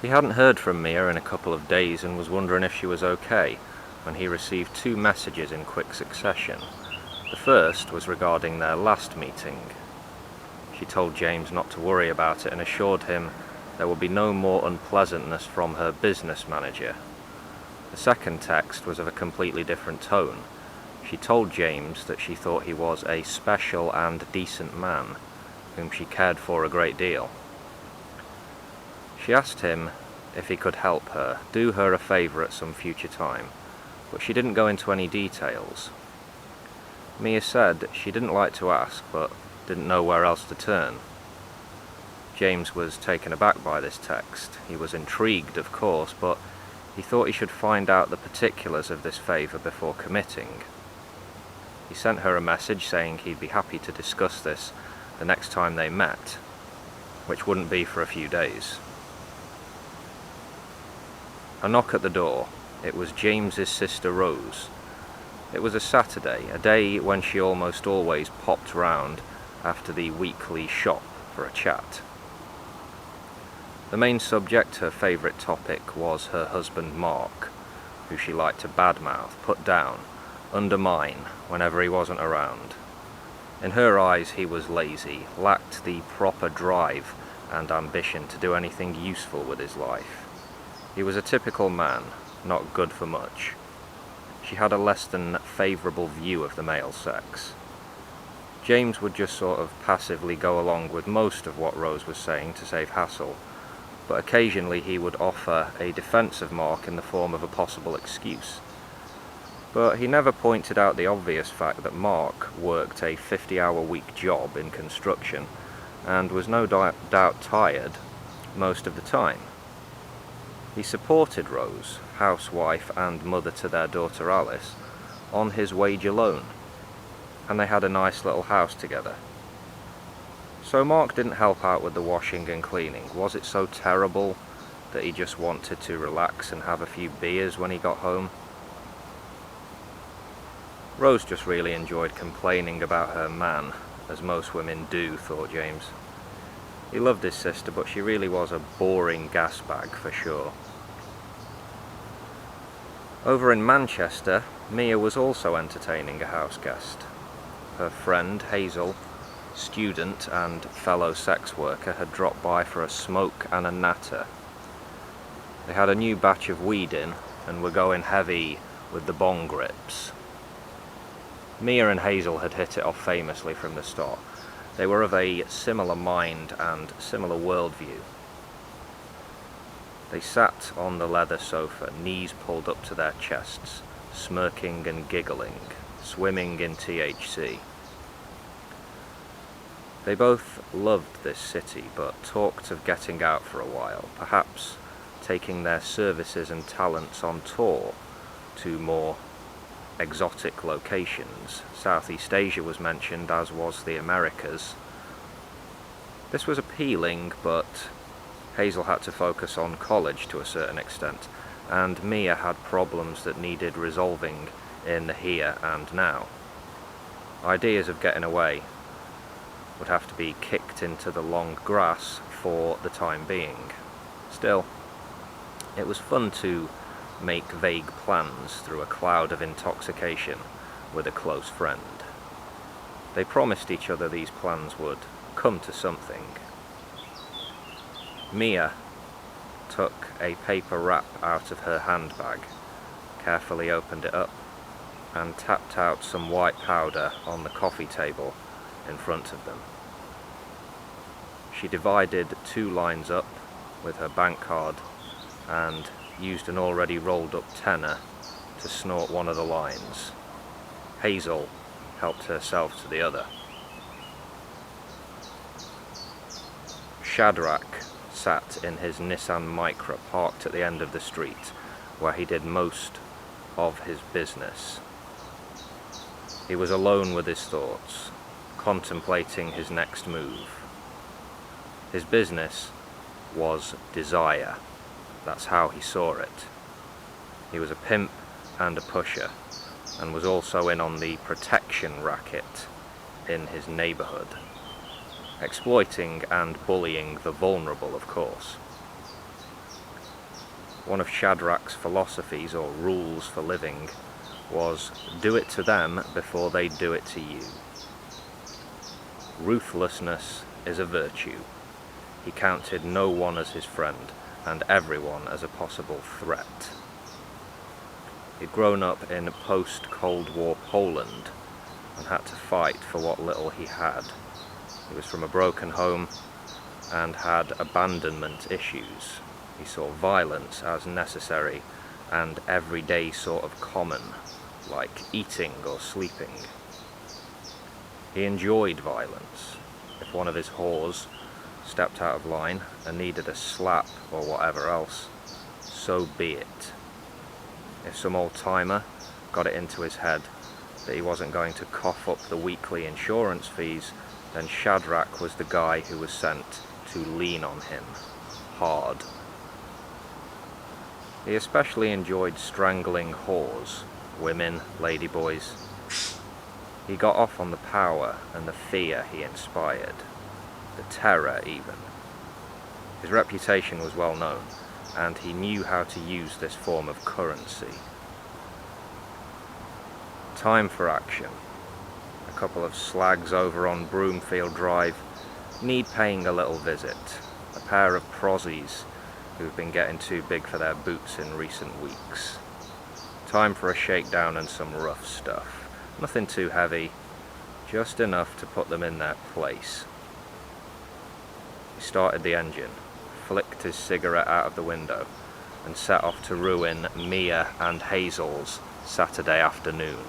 He hadn't heard from Mia in a couple of days and was wondering if she was okay when he received two messages in quick succession. The first was regarding their last meeting. She told James not to worry about it and assured him there would be no more unpleasantness from her business manager. The second text was of a completely different tone. She told James that she thought he was a special and decent man, whom she cared for a great deal. She asked him if he could help her, do her a favour at some future time, but she didn't go into any details. Mia said she didn't like to ask, but didn't know where else to turn. James was taken aback by this text. He was intrigued, of course, but he thought he should find out the particulars of this favour before committing. He sent her a message saying he'd be happy to discuss this the next time they met, which wouldn't be for a few days. A knock at the door. It was James's sister Rose. It was a Saturday, a day when she almost always popped round after the weekly shop for a chat. The main subject, her favourite topic, was her husband Mark, who she liked to badmouth, put down, undermine whenever he wasn't around. In her eyes he was lazy, lacked the proper drive and ambition to do anything useful with his life. He was a typical man, not good for much. She had a less than favourable view of the male sex. James would just sort of passively go along with most of what Rose was saying to save hassle, but occasionally he would offer a defence of Mark in the form of a possible excuse. But he never pointed out the obvious fact that Mark worked a 50-hour-week job in construction and was no doubt tired most of the time. He supported Rose, housewife and mother to their daughter Alice, on his wage alone, and they had a nice little house together. So Mark didn't help out with the washing and cleaning. Was it so terrible that he just wanted to relax and have a few beers when he got home? Rose just really enjoyed complaining about her man, as most women do, thought James. He loved his sister, but she really was a boring gas bag for sure. Over in Manchester, Mia was also entertaining a house guest. Her friend Hazel, student and fellow sex worker, had dropped by for a smoke and a natter. They had a new batch of weed in and were going heavy with the bong grips. Mia and Hazel had hit it off famously from the start. They were of a similar mind and similar worldview. They sat on the leather sofa, knees pulled up to their chests, smirking and giggling, swimming in THC. They both loved this city, but talked of getting out for a while, perhaps taking their services and talents on tour to more exotic locations. Southeast Asia was mentioned, as was the Americas. This was appealing, but Hazel had to focus on college to a certain extent, and Mia had problems that needed resolving in the here and now. Ideas of getting away would have to be kicked into the long grass for the time being. Still, it was fun to make vague plans through a cloud of intoxication with a close friend. They promised each other these plans would come to something. Mia took a paper wrap out of her handbag, carefully opened it up, and tapped out some white powder on the coffee table in front of them. She divided two lines up with her bank card and used an already rolled up tenner to snort one of the lines. Hazel helped herself to the other. Shadrach sat in his Nissan Micra parked at the end of the street, where he did most of his business. He was alone with his thoughts, contemplating his next move. His business was desire. That's how he saw it. He was a pimp and a pusher, and was also in on the protection racket in his neighbourhood, exploiting and bullying the vulnerable, of course. One of Shadrach's philosophies or rules for living was do it to them before they do it to you. Ruthlessness is a virtue. He counted no one as his friend and everyone as a possible threat. He'd grown up in post-Cold War Poland and had to fight for what little he had. He was from a broken home and had abandonment issues. He saw violence as necessary and everyday sort of common, like eating or sleeping. He enjoyed violence. If one of his whores stepped out of line and needed a slap or whatever else, so be it. If some old-timer got it into his head that he wasn't going to cough up the weekly insurance fees, then Shadrach was the guy who was sent to lean on him hard. He especially enjoyed strangling whores, women, ladyboys. He got off on the power and the fear he inspired, the terror even. His reputation was well known, and he knew how to use this form of currency. Time for action. A couple of slags over on Broomfield Drive need paying a little visit. A pair of prozzies who've been getting too big for their boots in recent weeks. Time for a shakedown and some rough stuff. Nothing too heavy, just enough to put them in their place. He started the engine, flicked his cigarette out of the window, and set off to ruin Mia and Hazel's Saturday afternoon.